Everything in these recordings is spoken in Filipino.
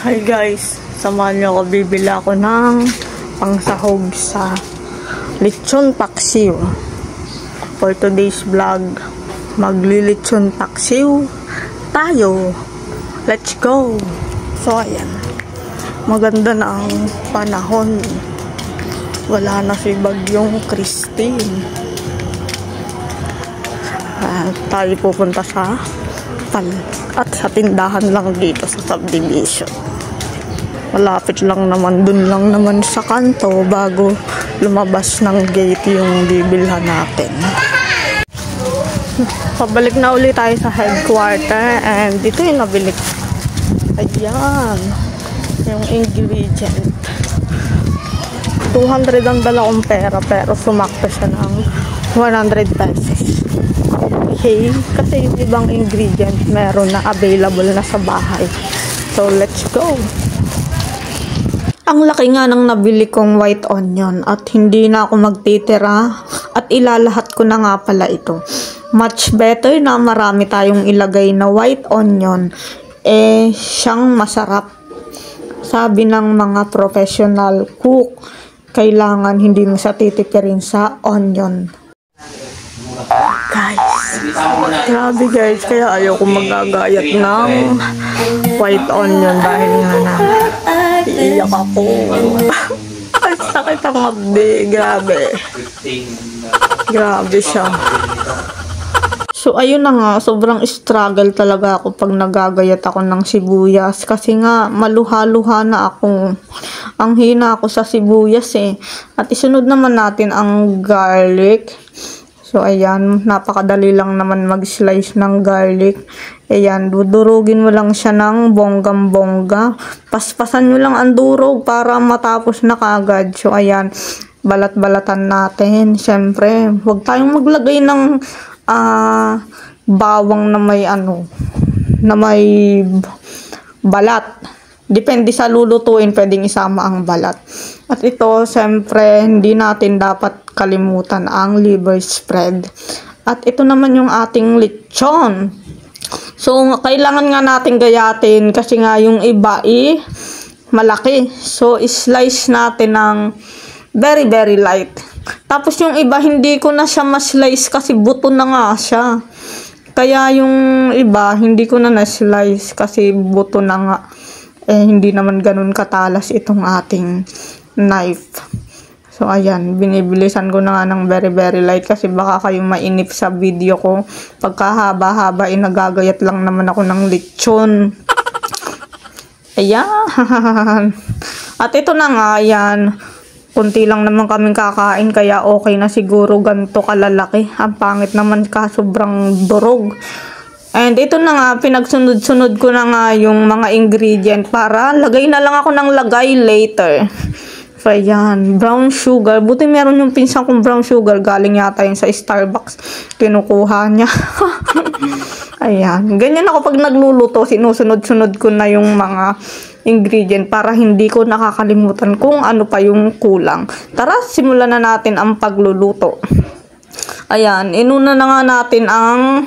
Hi guys, samahan niyo ako, bibili ako ng pangsahog sa lechon paksiw. For today's vlog, magli-lechon paksiw tayo. Let's go! So ayan, maganda na ang panahon. Wala na si Bagyong Christine. Tayo pupunta sa at sa tindahan lang dito sa subdivision. Malapit lang naman, dun lang naman sa kanto bago lumabas ng gate yung bibilhan natin. Pabalik na ulit tayo sa headquarter and dito yung nabili. Ayan, yung ingredient. 200 ang dala kong pera pero sumakto siya ng 100 pesos. Okay, kasi yung ibang ingredient meron na available na sa bahay. So, let's go! Ang laki nga ng nabili kong white onion at hindi na ako magtitira at ilalahat ko na nga pala ito. Much better na marami tayong ilagay na white onion, siyang masarap. Sabi ng mga professional cook, kailangan hindi mo siya titipirin sa onion. Guys, grabe guys, kaya ayoko magagayat ng white onion dahil nga na iiyak ako. Ay, sakit ang abdi, grabe. Grabe siya. So ayun na nga, sobrang struggle talaga ako pag nagagayat ako ng sibuyas kasi nga maluha-luha na ako. Ang hina ako sa sibuyas At isunod naman natin ang garlic. So, ayan, napakadali lang naman mag-slice ng garlic. Ayan, dudurugin mo lang siya ng bonggam-bongga. Paspasan nyo lang ang durog para matapos na kagad. So, ayan, balat-balatan natin. Siyempre, huwag tayong maglagay ng bawang na may balat. Depende sa lulutuin, pwedeng isama ang balat. At ito, siyempre, hindi natin dapat kalimutan ang liver spread. At ito naman yung ating lechon. So, kailangan nga natin gayatin kasi nga yung iba malaki. So, slice natin ng very, very light. Tapos yung iba, hindi ko na siya ma-slice kasi buto na nga siya. Kaya yung iba, hindi ko na na-slice kasi buto na nga. Hindi naman ganun katalas itong ating knife. So, ayan, binibilisan ko na nga ng very, very light kasi baka kayo mainip sa video ko. Pagkahaba-haba, nagagayat lang naman ako ng lechon. Ayan. At ito na nga, ayan. Kunti lang naman kaming kakain, kaya okay na siguro ganito kalalaki. Ang pangit naman ka, sobrang durog. And ito na nga, pinagsunod-sunod ko na nga yung mga ingredient para lagay na lang ako ng lagay later. So, ayan, brown sugar. Buti meron yung pinsan kong brown sugar. Galing yata yun sa Starbucks. Kinukuha niya. Ayan, ganyan ako pag nagluluto. Sinusunod-sunod ko na yung mga ingredient para hindi ko nakakalimutan kung ano pa yung kulang. Tara, simulan na natin ang pagluluto. Ayan, inuna na nga natin ang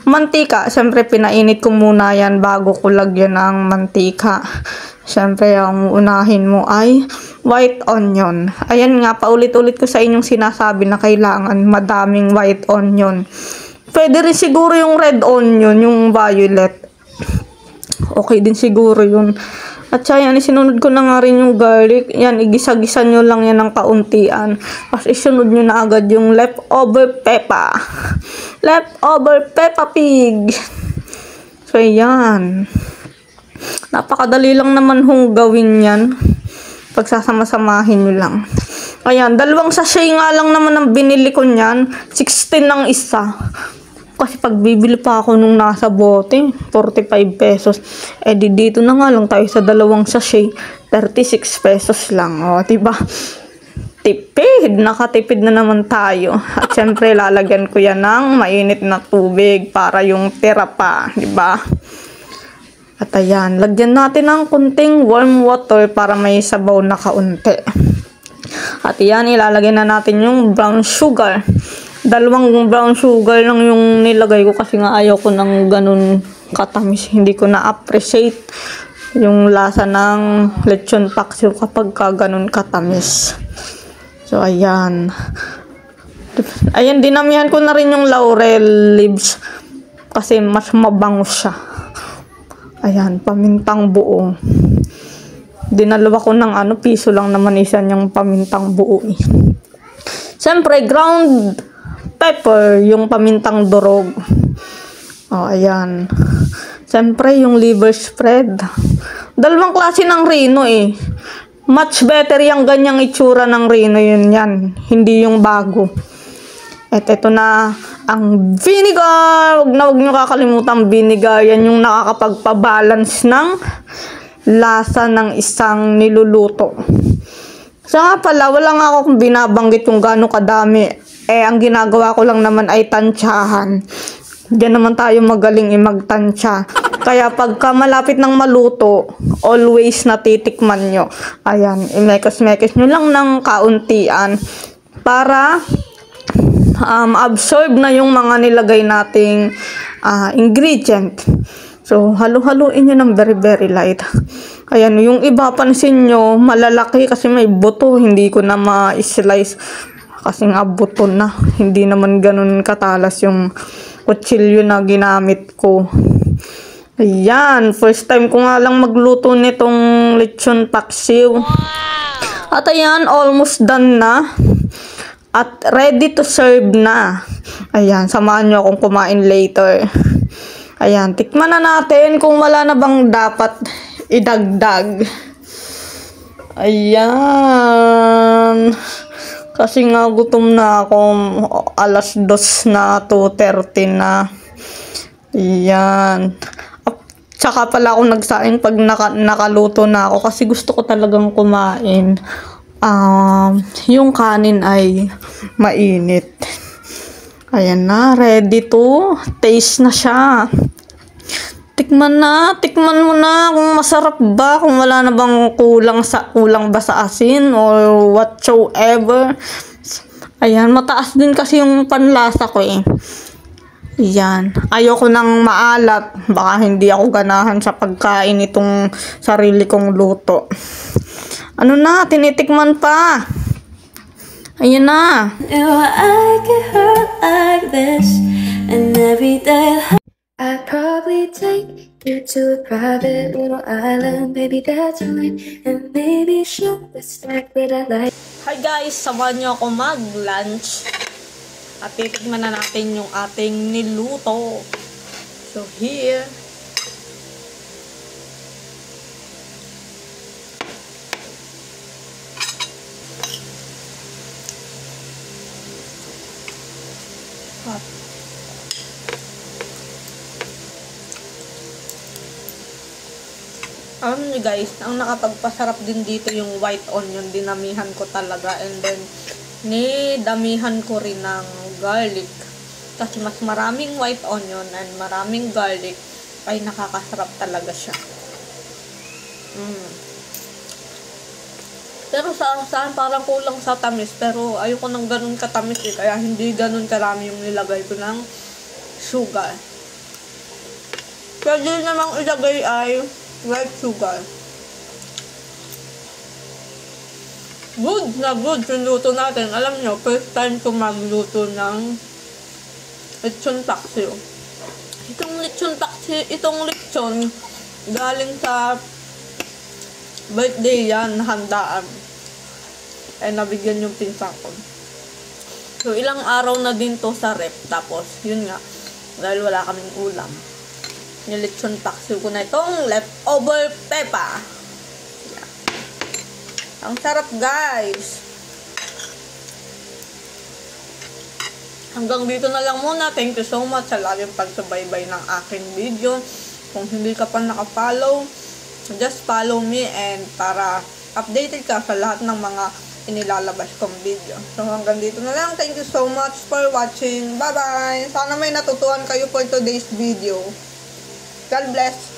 mantika. Siyempre, pinainit ko muna yan bago ko lagyan ng mantika. Siyempre, ang unahin mo ay white onion. Ayan nga, paulit-ulit ko sa inyong sinasabi na kailangan madaming white onion. Pwede rin siguro yung red onion, yung violet. Okay din siguro yun. At siya, yan, isinunod ko na nga rin yung garlic. Yan, igisa-gisa nyo lang yan ng kauntian. Tapos isunod nyo na agad yung leftover pepper. Leftover peppa pig. So, yan. Napakadali lang naman hong gawin yan. Pagsasama-samahin nyo lang. Ayan, 2 sachet nga lang naman ang binili ko niyan. 16 ang isa. Kasi pag bibili pa ako nung nasa bote, 45 pesos. Dito na nga lang tayo sa 2 sachet, 36 pesos lang. O, diba? Tipid. Nakatipid na naman tayo. At syempre, lalagyan ko yan ng mainit na tubig para yung tira pa. Diba? At ayan, lagyan natin ng kunting warm water para may sabaw na kaunti. At yan, ilalagay na natin yung brown sugar. 2 brown sugar lang yung nilagay ko kasi nga ayaw ko ng ganun katamis. Hindi ko na-appreciate yung lasa ng lechon paksiw kapag ganun katamis. So, ayan. Ayan, dinamihan ko na rin yung laurel leaves kasi mas mabango siya. Ayan, pamintang buo. Dinalawa ko ng piso lang naman isa niyang pamintang buo eh. Siyempre, ground pepper, yung pamintang durog. Oh, ayan. Siyempre, yung liver spread. Dalawang klase ng Reno eh. Much better yung ganyang itsura ng Reno yun yan. Hindi yung bago. At ito na ang vinegar. Huwag nyo kakalimutan vinegar. Yan yung nakakapagpabalance ng lasa ng isang niluluto. So nga pala, wala nga ako kung binabanggit kung gaano kadami. Ang ginagawa ko lang naman ay tansyahan. Diyan naman tayo magaling magtansya. Kaya pagka malapit ng maluto, always natitikman nyo. Ayan, imekos-mekos nyo lang ng kauntian para absorb na yung mga nilagay nating ingredient. So, halu-haluin nyo ng very, very light. Ayan, yung iba, pansin nyo, malalaki kasi may buto. Hindi ko na ma-slice kasi nga buto na. Hindi naman ganun katalas yung kutsilyo na ginamit ko. Ayan, first time ko nga lang magluto nitong lechon paksiw. At ayan, almost done na. At ready to serve na. Ayan, samahan nyo akong kumain later. Ayan, tikman na natin kung wala na bang dapat idagdag. Ayan. Kasi nga gutom na ako. Alas 2 na, 2:30 na. Ayan. Tsaka pala ako nagsaing pag nakaluto na ako kasi gusto ko talagang kumain. Yung kanin ay mainit. Ayan na, ready to taste na siya. Tikman mo na kung masarap ba, kung wala na bang kulang ba sa asin or whatsoever. Ayan, mataas din kasi yung panlasa ko eh. Ayan, ayoko nang maalat, baka hindi ako ganahan sa pagkain itong sarili kong luto. Ano na, tinitikman pa. Ayan na. I get hurt like this, and every day I'd probably take you to a private little island, baby that's fine, and maybe show the snack that I like. Hi guys, samahan nyo ako mag-lunch. At titikman na natin yung ating niluto. So here. Alam niyo guys, ang nakapagpasarap din dito yung white onion, dinamihan ko talaga, and then nidamihan ko rin ng garlic kasi mas maraming white onion and maraming garlic ay nakakasarap talaga siya. Pero saan parang kulang sa tamis, pero ayoko ng ganun katamis eh, kaya hindi ganun karami yung nilagay ko ng sugar. Pwede namang ilagay ay white sugar. Good na good yung luto natin. Alam nyo, first time ko magluto ng lechon paksiw. Itong lechon galing sa birthday yan, handaan. Nabigyan yung pinsan ko. So, ilang araw na din to sa rep. Tapos, yun nga, dahil wala kaming ulam, nilechon paksiw ko na itong leftover pepa. Yan. Ang sarap guys. Hanggang dito na lang muna. Thank you so much sa laging pagsubaybay ng aking video. Kung hindi ka pa nakafollow, just follow me and para updated ka sa lahat ng mga inilalabas kong video. So hanggang dito na lang. Thank you so much for watching. Bye bye. Sana may natutuhan kayo for today's video. God bless.